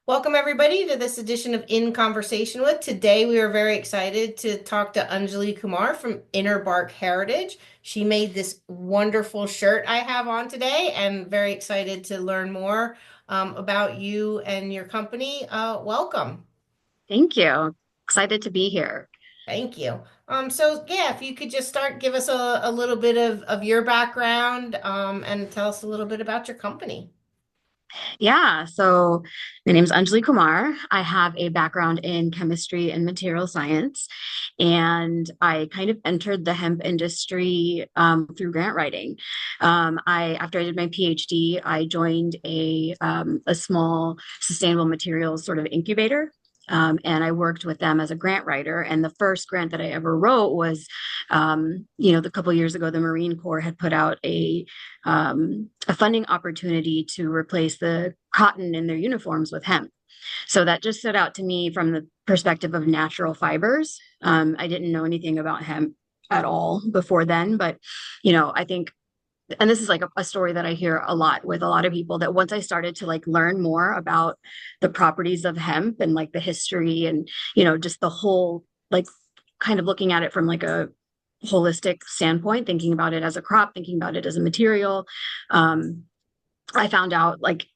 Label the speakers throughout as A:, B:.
A: Welcome, everybody, to this edition of In Conversation With. Today, we are very excited to talk to Anjli Kumar from Inner Bark Heritage. She made this wonderful shirt I have on today, and very excited to learn more about you and your company. Welcome.
B: Thank you. Excited to be here.
A: Thank you. If you could just start, give us a little bit of your background and tell us a little bit about your company.
B: Yeah, so my name is Anjli Kumar. I have a background in chemistry and material science, and I kind of entered the hemp industry through grant writing. After I did my PhD, I joined a small sustainable materials sort of incubator. And I worked with them as a grant writer. And the first grant that I ever wrote was, a couple of years ago, the Marine Corps had put out a funding opportunity to replace the cotton in their uniforms with hemp. So that just stood out to me from the perspective of natural fibers. I didn't know anything about hemp at all before then, but I think, and this is like a story that I hear a lot with a lot of people, that once I started to like learn more about the properties of hemp and like the history and just the whole, like, kind of looking at it from like a holistic standpoint, thinking about it as a crop, thinking about it as a material, um, I found out like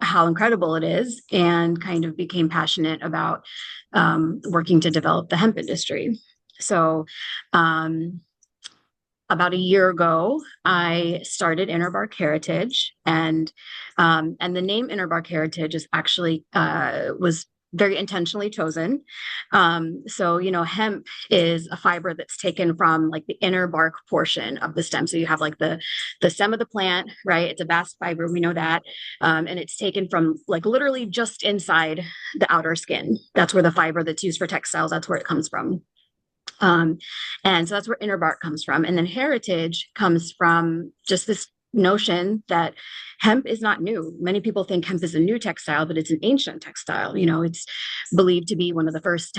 B: how incredible it is and kind of became passionate about working to develop the hemp industry. So, um, about a year ago, I started Inner Bark Heritage, and the name Inner Bark Heritage is actually was very intentionally chosen. Hemp is a fiber that's taken from like the inner bark portion of the stem. So you have like the stem of the plant, right? It's a bast fiber, we know that, and it's taken from like literally just inside the outer skin. That's where the fiber that's used for textiles. That's where it comes from. Um, and so that's where inner bark comes from. And then heritage comes from just this notion that hemp is not new. Many people think hemp is a new textile, but it's an ancient textile. It's believed to be one of the first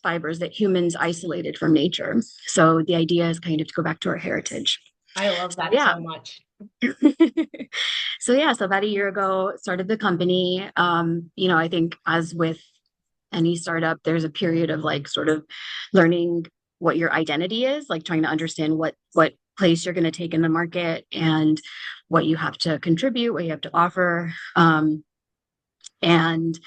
B: fibers that humans isolated from nature. So the idea is kind of to go back to our heritage.
A: I love that
B: Yeah.
A: so much.
B: So about a year ago, started the company. I think as with any startup, there's a period of like sort of learning what your identity is, like trying to understand what place you're going to take in the market and what you have to contribute, what you have to offer. And and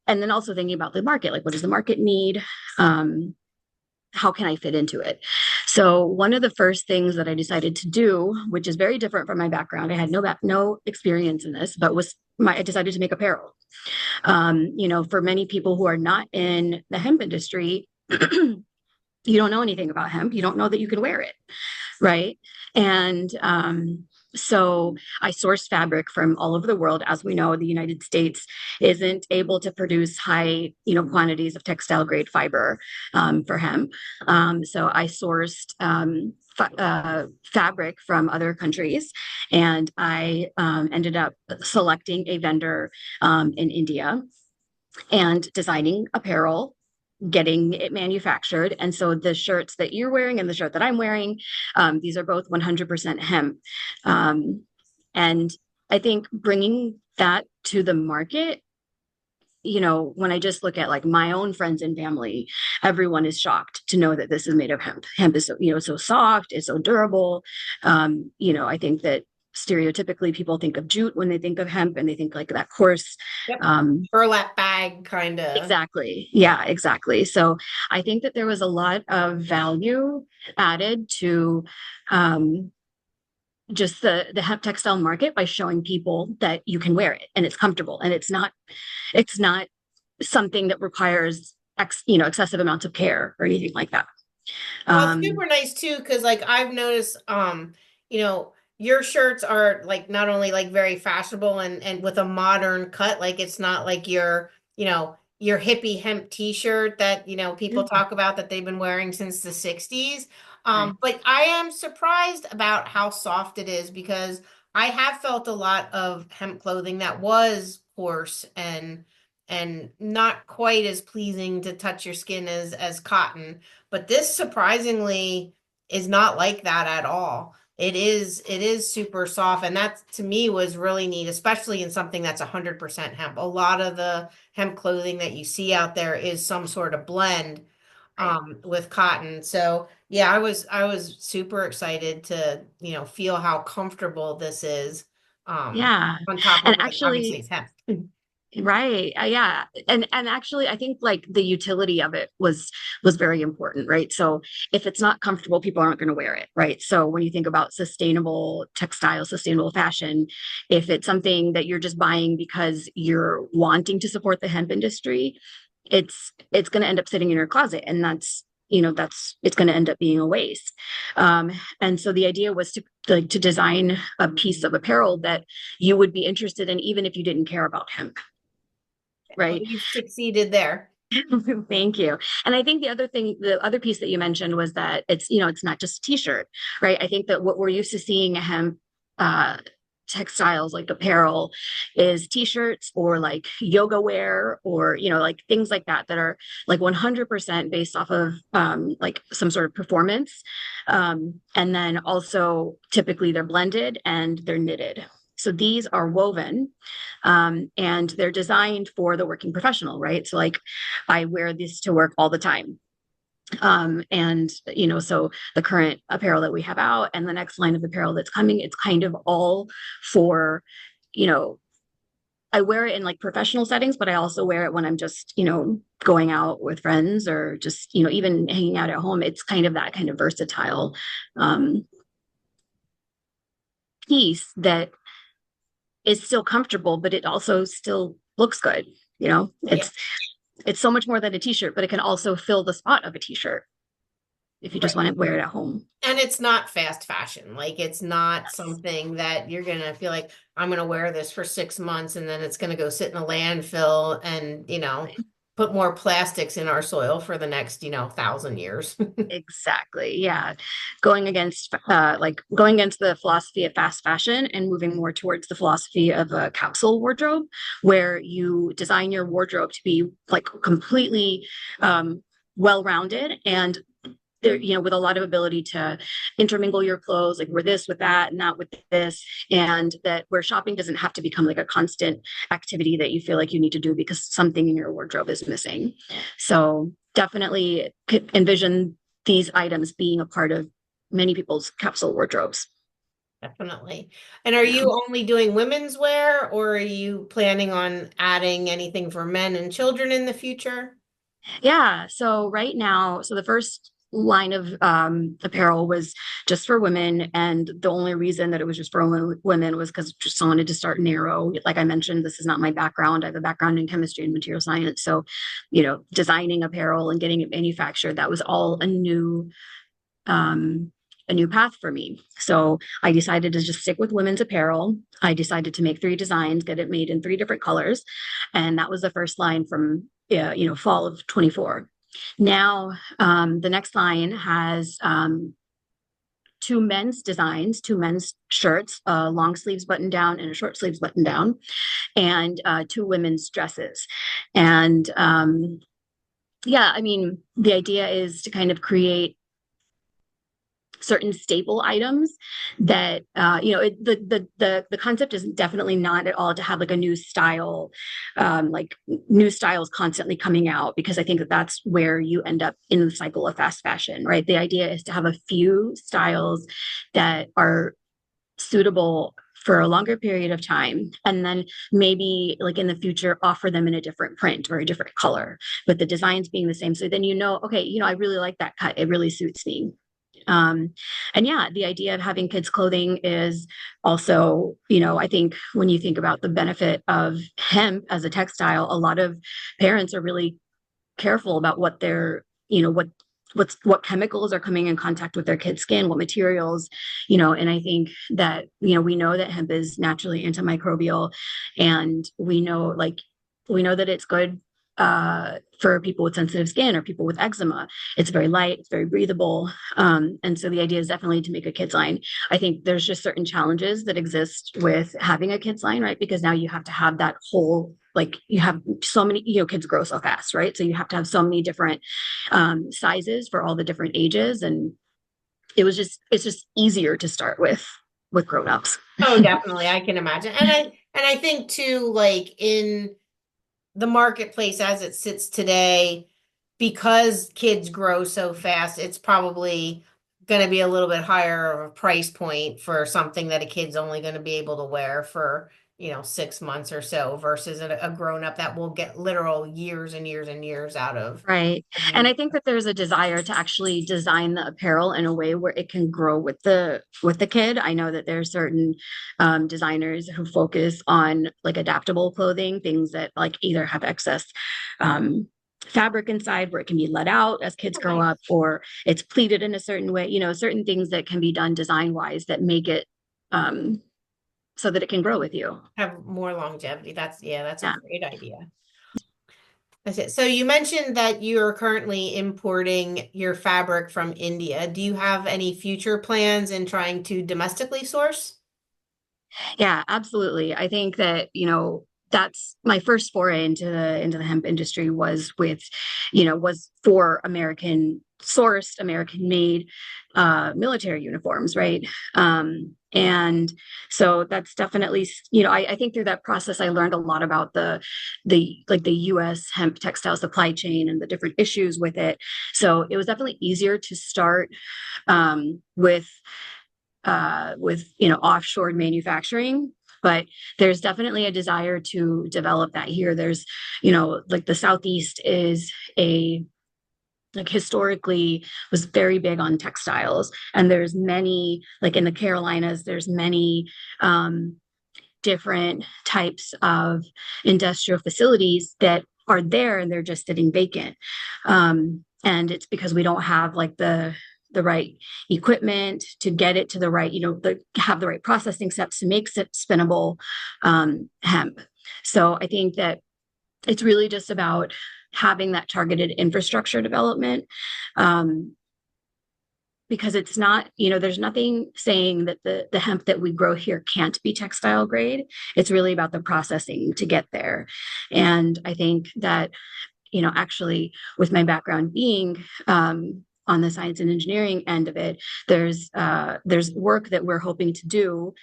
B: then also thinking about the market, like what does the market need? How can I fit into it? So one of the first things that I decided to do, which is very different from my background, I had no experience in this, but I decided to make apparel. For many people who are not in the hemp industry, you don't know anything about hemp. You don't know that you can wear it, right? And so I sourced fabric from all over the world. As we know, the United States isn't able to produce high, quantities of textile grade fiber for hemp. So I sourced fabric from other countries, and I ended up selecting a vendor in India and designing apparel, getting it manufactured. And so the shirts that you're wearing and the shirt that I'm wearing, these are both 100% hemp. And I think bringing that to the market, when I just look at like my own friends and family, everyone is shocked to know that this is made of hemp. Hemp is so soft, it's so durable. I think that stereotypically people think of jute when they think of hemp, and they think like that coarse.
A: Yep.
B: um,
A: Burlap bag kind of.
B: Exactly. Yeah, exactly. So I think that there was a lot of value added to um, just the hemp textile market by showing people that you can wear it and it's comfortable and it's not something that requires excessive amounts of care or anything like that.
A: Well, it's
B: Um,
A: super nice too, because like I've noticed, your shirts are like not only like very fashionable and with a modern cut, like it's not like your hippie hemp t-shirt that, people
B: yeah,
A: talk about that they've been wearing since the 60s.
B: right.
A: But I am surprised about how soft it is because I have felt a lot of hemp clothing that was coarse and not quite as pleasing to touch your skin as cotton. But this surprisingly is not like that at all. It is super soft, and that to me was really neat, especially in something that's 100% hemp. A lot of the hemp clothing that you see out there is some sort of blend
B: Right.
A: with cotton. So yeah, I was super excited to, feel how comfortable this is
B: Yeah.
A: on top of
B: And
A: what obviously
B: actually,
A: is hemp.
B: right. Yeah. And actually I think like the utility of it was very important, right? So if it's not comfortable, people aren't going to wear it, right? So when you think about sustainable textile, sustainable fashion, if it's something that you're just buying because you're wanting to support the hemp industry, it's going to end up sitting in your closet, and that's it's going to end up being a waste. um, and so the idea was to design a piece of apparel that you would be interested in even if you didn't care about hemp,
A: Well,
B: right?
A: you've succeeded there.
B: Thank you. And I think the other piece that you mentioned was that it's not just a t-shirt, right? I think that what we're used to seeing hemp uh, textiles like apparel is t-shirts or like yoga wear or, like things like that are like 100% based off of like some sort of performance. And then also typically they're blended and they're knitted. So these are woven, and they're designed for the working professional, right? So like I wear this to work all the time. And so the current apparel that we have out and the next line of apparel that's coming, it's kind of all for, you know, I wear it in like professional settings, but I also wear it when I'm just, going out with friends or just, even hanging out at home. It's kind of that kind of versatile um, piece that is still comfortable, but it also still looks good. You know,
A: Yeah.
B: it's so much more than a t-shirt, but it can also fill the spot of a t-shirt if you just
A: Right.
B: want to wear it at home.
A: And it's not fast fashion. Like it's not
B: Yes.
A: something that you're gonna feel like I'm gonna wear this for 6 months and then it's gonna go sit in a landfill and, put more plastics in our soil for the next, 1,000 years.
B: Exactly. Yeah. Going against the philosophy of fast fashion and moving more towards the philosophy of a capsule wardrobe, where you design your wardrobe to be like completely well-rounded and there, with a lot of ability to intermingle your clothes, like wear this with that and that with this, and that where shopping doesn't have to become like a constant activity that you feel like you need to do because something in your wardrobe is missing. So definitely could envision these items being a part of many people's capsule wardrobes.
A: Definitely. And are
B: Yeah.
A: you only doing women's wear or are you planning on adding anything for men and children in the future?
B: Yeah. So right now, so the first line of apparel was just for women, and the only reason that it was just for women was because just wanted to start narrow. Like I mentioned, this is not my background. I have a background in chemistry and material science, so designing apparel and getting it manufactured, that was all um, a new path for me. So I decided to just stick with women's apparel. I decided to make 3 designs, get it made in 3 different colors. And that was the first line from, fall of 24. Now, the next line has 2 men's designs, 2 men's shirts, a long sleeves button down and a short sleeves button down, and 2 women's dresses. And yeah, I mean, the idea is to kind of create certain staple items that the concept is definitely not at all to have like a new style, like new styles constantly coming out, because I think that that's where you end up in the cycle of fast fashion, right? The idea is to have a few styles that are suitable for a longer period of time, and then maybe like in the future offer them in a different print or a different color, but the designs being the same, so then okay, I really like that cut, it really suits me. um, and yeah, the idea of having kids clothing is also, I think when you think about the benefit of hemp as a textile, a lot of parents are really careful about what they're, what chemicals are coming in contact with their kids' skin, what materials, and I think that, we know that hemp is naturally antimicrobial, and we know that it's good for people with sensitive skin or people with eczema. It's very light, it's very breathable. And so the idea is definitely to make a kids line. I think there's just certain challenges that exist with having a kids line, right? Because now you have to have that whole, like you have so many, kids grow so fast, right? So you have to have so many different sizes for all the different ages. And it's just easier to start with grown-ups.
A: Oh, definitely. I can imagine. And I think too, like in the marketplace as it sits today, because kids grow so fast, it's probably going to be a little bit higher of a price point for something that a kid's only going to be able to wear for, 6 months or so versus a grown up that will get literal years and years and years out of
B: Right. And
A: use.
B: I think that there's a desire to actually design the apparel in a way where it can grow with the kid. I know that there are certain designers who focus on like adaptable clothing, things that like either have excess um, fabric inside where it can be let out as kids
A: Oh,
B: grow
A: nice.
B: up, or it's pleated in a certain way, certain things that can be done design wise that make it um, so that it can grow with you.
A: Have more longevity. That's a
B: Yeah.
A: great idea. That's it. So you mentioned that you're currently importing your fabric from India. Do you have any future plans in trying to domestically source?
B: Yeah, absolutely. I think that, that's my first foray into the hemp industry was with, was for American sourced, American made military uniforms, right? And so that's definitely, I think through that process I learned a lot about the US hemp textile supply chain and the different issues with it. So it was definitely easier to start with offshore manufacturing, but there's definitely a desire to develop that here. There's like the southeast is a like historically was very big on textiles, and there's many, like in the Carolinas there's many different types of industrial facilities that are there and they're just sitting vacant. And it's because we don't have like the right equipment to get it to the right, have the right processing steps to make it spinnable hemp. So I think that it's really just about having that targeted infrastructure development. Um, because it's not, there's nothing saying that the hemp that we grow here can't be textile grade. It's really about the processing to get there. And I think that, actually, with my background being on the science and engineering end of it, there's work that we're hoping to do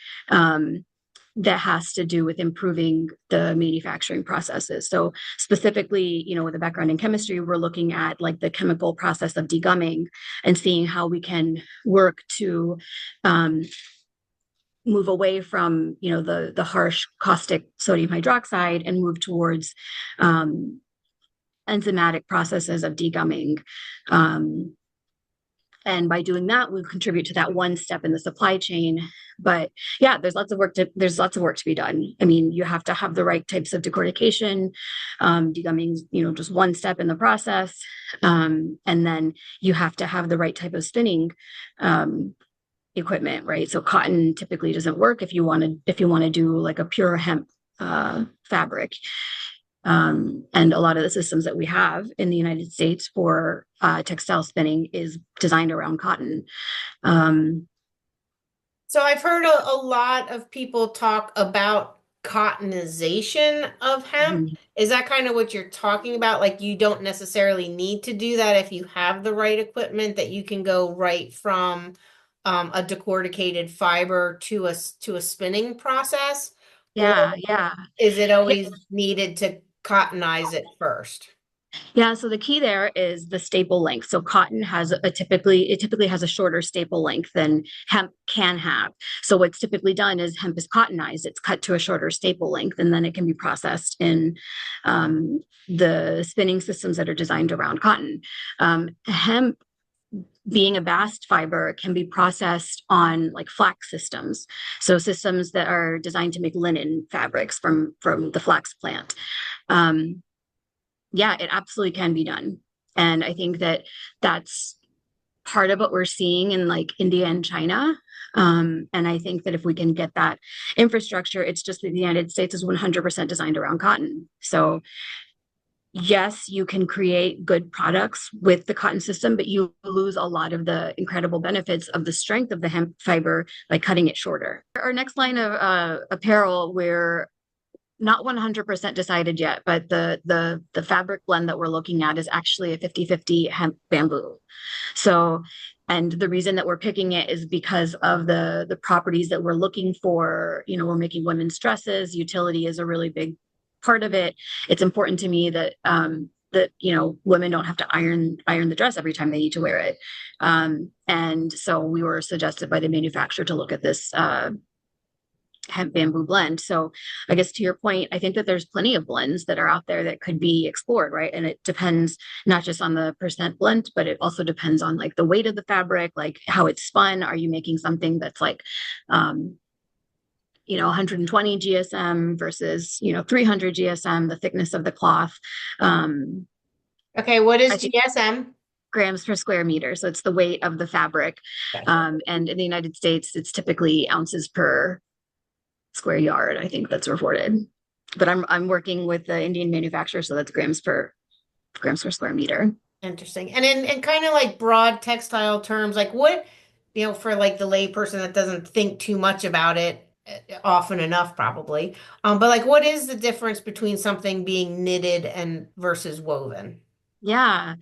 B: that has to do with improving the manufacturing processes. So specifically, with a background in chemistry, we're looking at like the chemical process of degumming and seeing how we can work to um, move away from, the harsh caustic sodium hydroxide and move towards enzymatic processes of degumming. Um, and by doing that, we contribute to that one step in the supply chain. But yeah, there's lots of work to be done. I mean, you have to have the right types of decortication. Degumming, just one step in the process. And then you have to have the right type of spinning equipment, right? So cotton typically doesn't work if you want to do like a pure hemp fabric. And a lot of the systems that we have in the United States for textile spinning is designed around cotton. Um,
A: So I've heard a lot of people talk about cottonization of hemp.
B: mhm.
A: Is that kind of what you're talking about? Like you don't necessarily need to do that if you have the right equipment, that you can go right from a decorticated fiber to a spinning process, or
B: Yeah, yeah.
A: is it always needed to cottonize it first?
B: Yeah, so the key there is the staple length. So cotton has it typically has a shorter staple length than hemp can have. So what's typically done is hemp is cottonized. It's cut to a shorter staple length, and then it can be processed in the spinning systems that are designed around cotton. Hemp being a bast fiber can be processed on like flax systems, so systems that are designed to make linen fabrics from the flax plant. um, yeah, it absolutely can be done. And I think that that's part of what we're seeing in like India and China. And I think that if we can get that infrastructure, it's just that the United States is 100% designed around cotton. So, yes, you can create good products with the cotton system, but you lose a lot of the incredible benefits of the strength of the hemp fiber by cutting it shorter. Our next line of apparel, we're Not 100% decided yet, but the fabric blend that we're looking at is actually a 50-50 hemp bamboo. So, and the reason that we're picking it is because of the properties that we're looking for. You know, we're making women's dresses. Utility is a really big part of it. It's important to me that that women don't have to iron the dress every time they need to wear it. And so we were suggested by the manufacturer to look at this hemp bamboo blend. So I guess to your point, I think that there's plenty of blends that are out there that could be explored, right? And it depends not just on the percent blend, but it also depends on like the weight of the fabric, like how it's spun. Are you making something that's like 120 GSM versus 300 GSM, the thickness of the cloth.
A: Okay, what is
B: I think
A: GSM?
B: grams per square meter. So it's the weight of the fabric.
A: Gotcha.
B: And in the United States, it's typically ounces per square yard, I think that's reported. But I'm working with the Indian manufacturer, so that's grams per square meter.
A: Interesting. And in kind of like broad textile terms, like what, for like the layperson that doesn't think too much about it often enough, probably. But like, what is the difference between something being knitted and versus woven?
B: Yeah.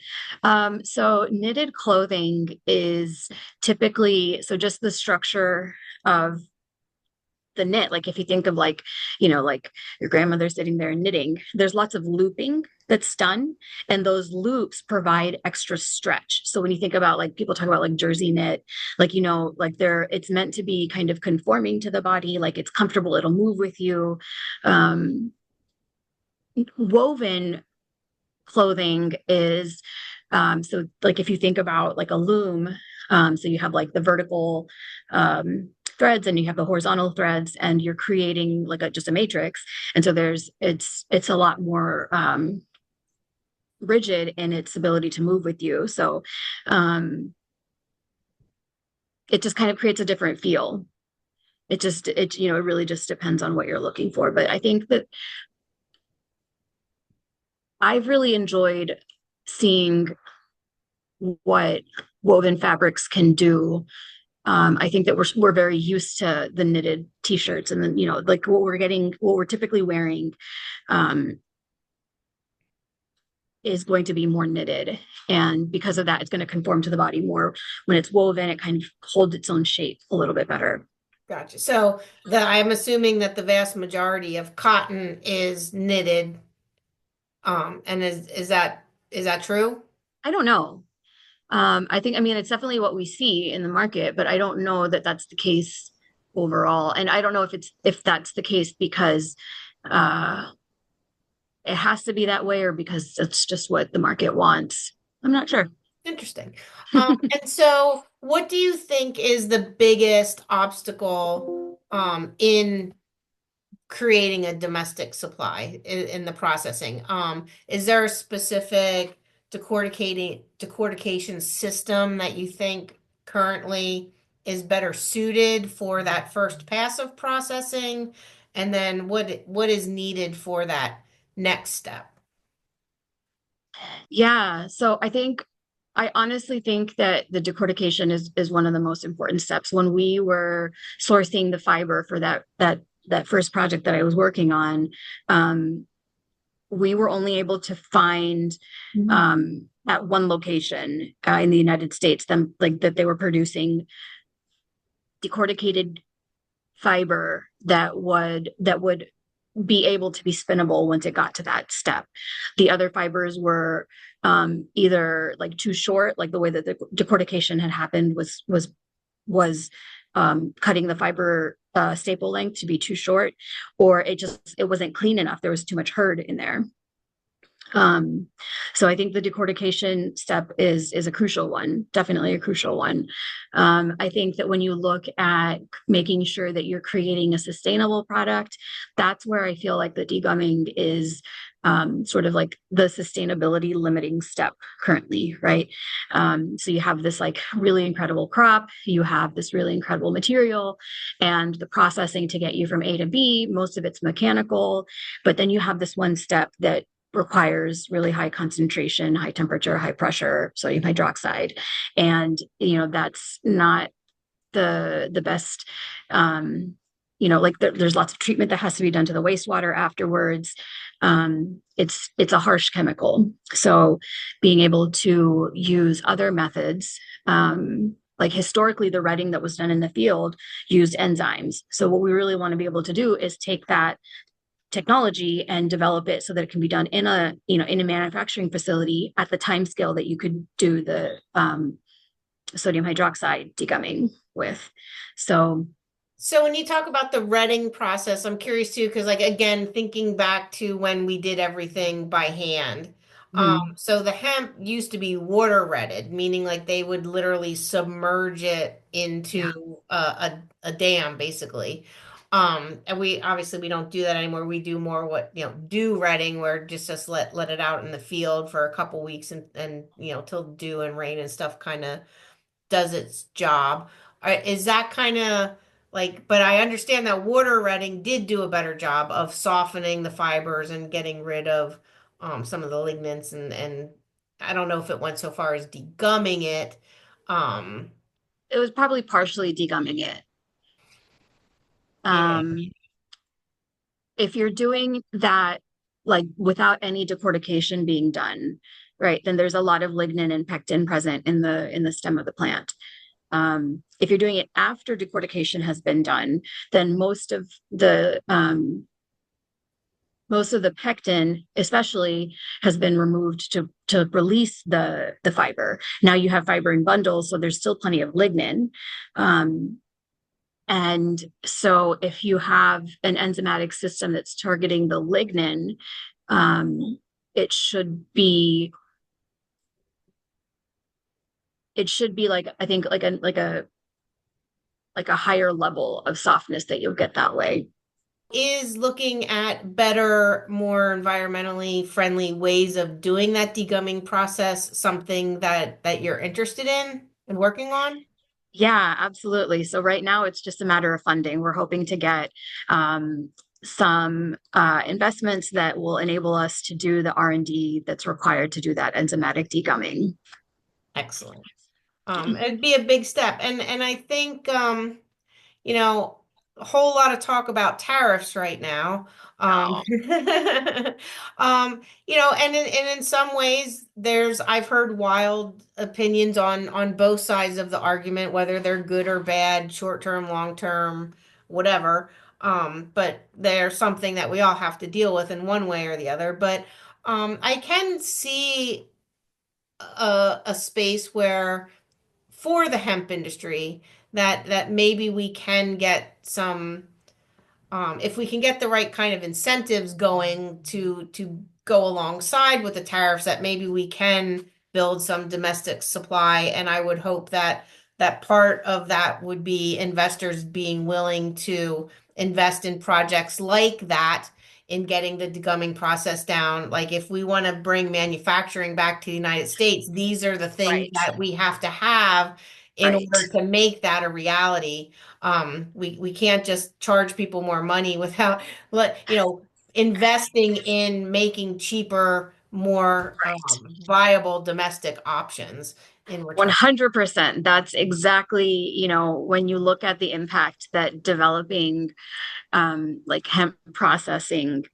B: So knitted clothing is typically so just the structure of the knit. Like if you think of like your grandmother sitting there knitting, there's lots of looping that's done, and those loops provide extra stretch. So when you think about like people talk about like jersey knit, like like it's meant to be kind of conforming to the body, like it's comfortable, it'll move with you. Um, Woven clothing is so like if you think about like a loom, so you have like the vertical threads and you have the horizontal threads and you're creating like just a matrix, and so it's a lot more rigid in its ability to move with you. So it just kind of creates a different feel. It really just depends on what you're looking for, but I think that I've really enjoyed seeing what woven fabrics can do. I think that we're very used to the knitted t-shirts, and then like what we're typically wearing is going to be more knitted, and because of that, it's going to conform to the body more. When it's woven, it kind of holds its own shape a little bit better.
A: Gotcha. So I'm assuming that the vast majority of cotton is knitted. And is that true?
B: I don't know. I mean, it's definitely what we see in the market, but I don't know that that's the case overall. And I don't know if that's the case because uh, it has to be that way or because it's just what the market wants. I'm not sure.
A: Interesting. And so what do you think is the biggest obstacle in creating a domestic supply in the processing? Is there a specific decortication system that you think currently is better suited for that first pass of processing? And then what is needed for that next step?
B: Yeah, so I honestly think that the decortication is one of the most important steps. When we were sourcing the fiber for that first project that I was working on, we were only able to find at one location in the United States them like that they were producing decorticated fiber that would be able to be spinnable once it got to that step. The other fibers were either like too short, like the way that the decortication had happened was cutting the fiber staple length to be too short, or it wasn't clean enough. There was too much hurd in there. Um, so I think the decortication step is a crucial one, definitely a crucial one. I think that when you look at making sure that you're creating a sustainable product, that's where I feel like the degumming is sort of like the sustainability limiting step currently, right? So you have this like really incredible crop, you have this really incredible material, and the processing to get you from A to B, most of it's mechanical, but then you have this one step that requires really high concentration, high temperature, high pressure sodium hydroxide, and that's not the best. like there's lots of treatment that has to be done to the wastewater afterwards. It's a harsh chemical. So being able to use other methods, like historically, the retting that was done in the field used enzymes. So what we really want to be able to do is take that technology and develop it so that it can be done in a manufacturing facility at the time scale that you could do the sodium hydroxide degumming with. So
A: So when you talk about the retting process, I'm curious too, because like again, thinking back to when we did everything by hand. So the hemp used to be water retted, meaning like they would literally submerge it
B: yeah,
A: into a dam, basically. And we obviously we don't do that anymore. We do more what, dew retting, where just let it out in the field for a couple weeks and till dew and rain and stuff kind of does its job. Is that kind of like, but I understand that water retting did do a better job of softening the fibers and getting rid of some of the lignins and I don't know if it went so far as degumming it. Um,
B: it was probably partially degumming it.
A: yeah.
B: Um, if you're doing that like without any decortication being done, right, then there's a lot of lignin and pectin present in the stem of the plant. If you're doing it after decortication has been done, then most of the pectin, especially, has been removed to release the fiber. Now you have fiber in bundles, so there's still plenty of lignin. Um, and so if you have an enzymatic system that's targeting the lignin, um, it should be it should be like I think like a higher level of softness that you'll get that way.
A: Is looking at better, more environmentally friendly ways of doing that degumming process something that you're interested in and working on?
B: Yeah, absolutely. So right now it's just a matter of funding. We're hoping to get some investments that will enable us to do the R&D that's required to do that enzymatic degumming.
A: Excellent. It'd be a big step. And I think you know, a whole lot of talk about tariffs right now.
B: No.
A: And in some ways I've heard wild opinions on both sides of the argument, whether they're good or bad, short term, long term, whatever. But they're something that we all have to deal with in one way or the other. But I can see a space where for the hemp industry that maybe we can get some if we can get the right kind of incentives going to go alongside with the tariffs, that maybe we can build some domestic supply. And I would hope that part of that would be investors being willing to invest in projects like that in getting the degumming process down. Like if we want to bring manufacturing back to the United States, these are the things
B: Right.
A: that we have to have in
B: Right.
A: order to make that a reality. We can't just charge people more money without investing in making cheaper, more
B: Right.
A: viable domestic options in return.
B: 100%. That's exactly, when you look at the impact that developing like hemp processing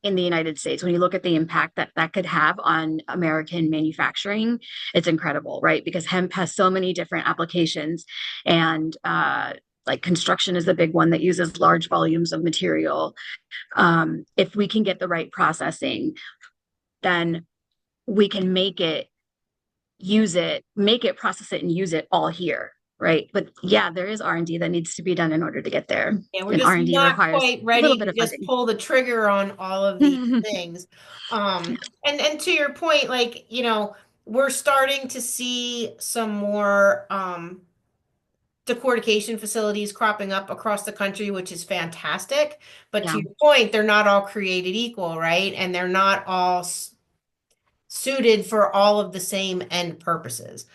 B: in the United States, when you look at the impact that that could have on American manufacturing, it's incredible, right? Because hemp has so many different applications, and like construction is a big one that uses large volumes of material. If we can get the right processing, then we can make it, process it, and use it all here, right? But yeah, there is R&D that needs to be done in order to get there,
A: And we're
B: and
A: just
B: R&D
A: not
B: requires
A: quite
B: a little
A: ready
B: bit
A: to
B: of
A: just
B: funding.
A: pull the trigger on all of these things. And to your point, like, we're starting to see some more decortication facilities cropping up across the country, which is fantastic. But to
B: Yeah,
A: your point, they're not all created equal, right? And they're not all suited for all of the same end purposes.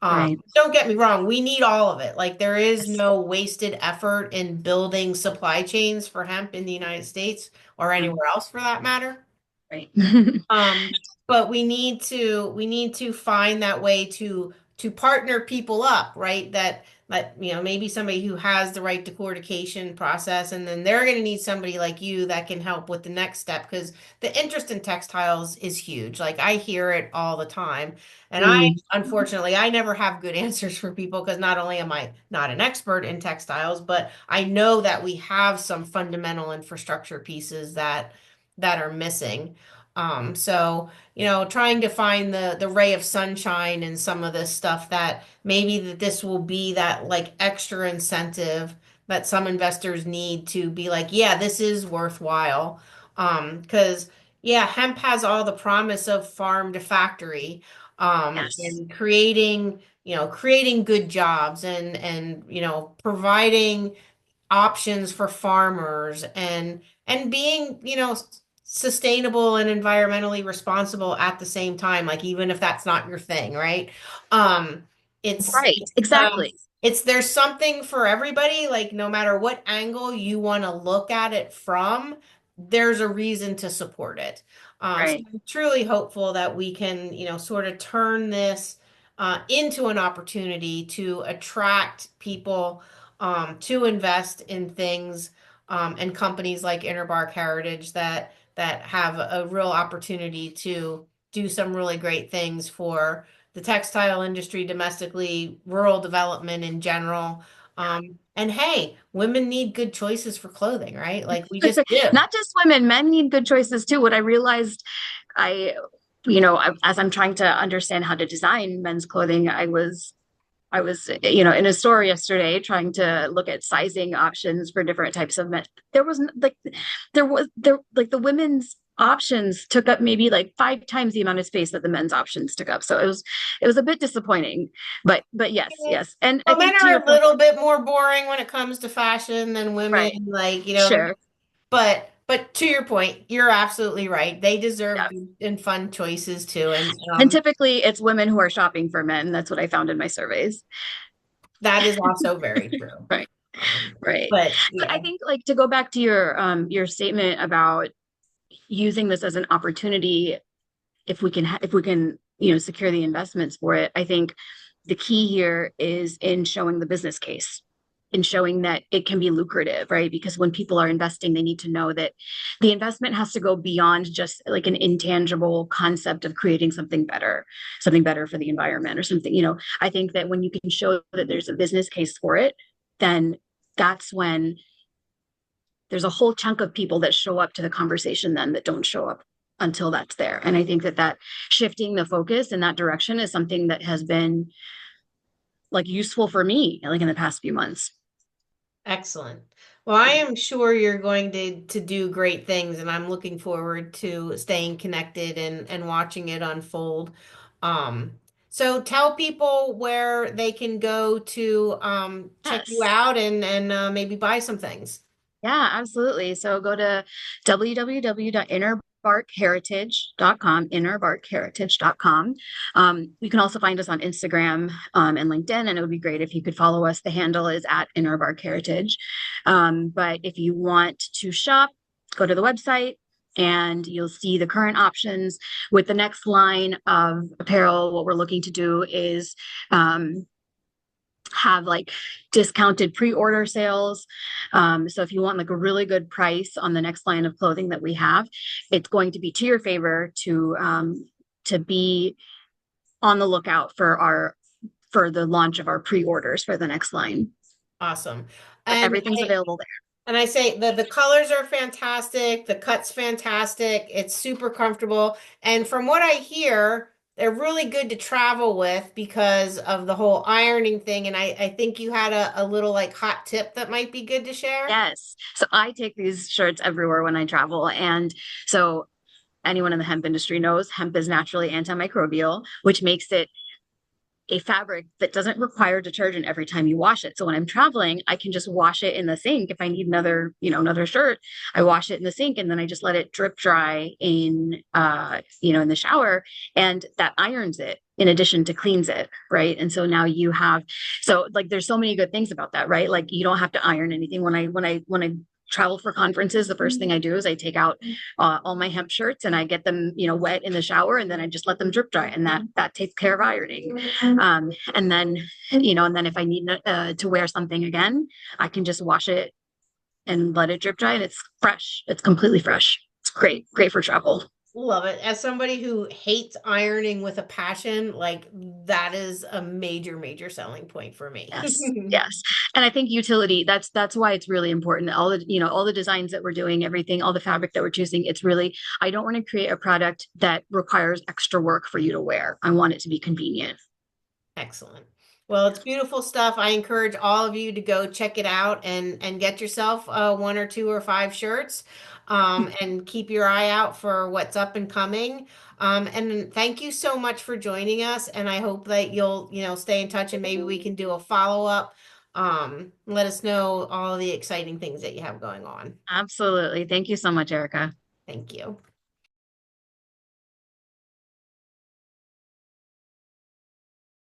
B: right.
A: Don't get me wrong, we need all of it. Like there is
B: Yes.
A: no wasted effort in building supply chains for hemp in the United States or
B: Yeah,
A: anywhere else for that matter.
B: right.
A: Um, but we need to find that way to to partner people up, right? That maybe somebody who has the right decortication process, and then they're going to need somebody like you that can help with the next step, because the interest in textiles is huge. Like, I hear it all the time, and
B: Mm,
A: unfortunately, I never have good answers for people, because not only am I not an expert in textiles, but I know that we have some fundamental infrastructure pieces that are missing. So, trying to find the ray of sunshine in some of this stuff, that maybe that this will be that like extra incentive that some investors need to be like, yeah, this is worthwhile. Because yeah, hemp has all the promise of farm to factory,
B: yes,
A: and creating good jobs, and providing options for farmers, and being, sustainable and environmentally responsible at the same time, like, even if that's not your thing, right? um it's
B: right, exactly,
A: it's there's something for everybody, like, no matter what angle you want to look at it from, there's a reason to support it. So
B: right.
A: I'm truly hopeful that we can, sort of turn this into an opportunity to attract people, to invest in things, and companies like Interbark Heritage that have a real opportunity to do some really great things for the textile industry domestically, rural development in general. And hey, women need good choices for clothing, right? Like, we just do.
B: Not just women, men need good choices too. What I realized, I, as I'm trying to understand how to design men's clothing, I was, in a store yesterday trying to look at sizing options for different types of men. There wasn't like, there like the women's options took up maybe like 5 times the amount of space that the men's options took up. So it was a bit disappointing, but yes, yes. And I
A: Well, men
B: think to
A: are
B: your
A: a
B: point,
A: little bit more boring when it comes to fashion than women,
B: right,
A: like,
B: sure.
A: but to your point, you're absolutely right. They deserve
B: Yeah.
A: good and fun choices too. And
B: And typically it's women who are shopping for men. That's what I found in my surveys.
A: that is also very true.
B: Right. Right.
A: But
B: But I
A: yeah,
B: think like to go back to your statement about using this as an opportunity, if we can secure the investments for it, I think the key here is in showing the business case, in showing that it can be lucrative, right? Because when people are investing, they need to know that the investment has to go beyond just like an intangible concept of creating something better for the environment or something. I think that when you can show that there's a business case for it, then that's when there's a whole chunk of people that show up to the conversation then that don't show up until that's there. And I think that shifting the focus in that direction is something that has been like useful for me like in the past few months.
A: excellent. Well, I am sure you're going to do great things, and I'm looking forward to staying connected and watching it unfold. Um, so tell people where they can go to check you
B: Yes.
A: out, and maybe buy some things.
B: Yeah, absolutely. So go to www.innerbarkheritage.com, innerbarkheritage.com. You can also find us on Instagram and LinkedIn, and it would be great if you could follow us. The handle is at innerbarkheritage. But if you want to shop, go to the website and you'll see the current options. With the next line of apparel, what we're looking to do is have like discounted pre-order sales. So if you want like a really good price on the next line of clothing that we have, it's going to be to your favor to be on the lookout for the launch of our pre-orders for the next line.
A: Awesome.
B: But
A: And
B: everything's
A: I
B: available there.
A: and I say the colors are fantastic, the cut's fantastic, it's super comfortable. And from what I hear, they're really good to travel with because of the whole ironing thing. And I think you had a little like hot tip that might be good to share.
B: Yes. So I take these shirts everywhere when I travel. And so anyone in the hemp industry knows hemp is naturally antimicrobial, which makes it a fabric that doesn't require detergent every time you wash it. So when I'm traveling, I can just wash it in the sink. If I need another shirt, I wash it in the sink and then I just let it drip dry in the shower, and that irons it in addition to cleans it, right? And so now so like there's so many good things about that, right? Like you don't have to iron anything. When I travel for conferences, the first thing I do is I take out all my hemp shirts and I get them, wet in the shower, and then I just let them drip dry, and that takes care of ironing. And then, and then if I need to wear something again, I can just wash it and let it drip dry, and it's fresh. It's completely fresh. It's great for travel.
A: Love it. As somebody who hates ironing with a passion, like that is a major, major selling point for me.
B: Yes, yes. And I think utility, that's why it's really important. All the designs that we're doing, everything, all the fabric that we're choosing, it's really, I don't want to create a product that requires extra work for you to wear. I want it to be convenient.
A: Excellent. Well, it's beautiful stuff. I encourage all of you to go check it out and get yourself one or two or five shirts, and keep your eye out for what's up and coming. And thank you so much for joining us. And I hope that you'll, stay in touch and maybe we can do a follow-up. Let us know all the exciting things that you have going on.
B: Absolutely. Thank you so much, Erica.
A: Thank you.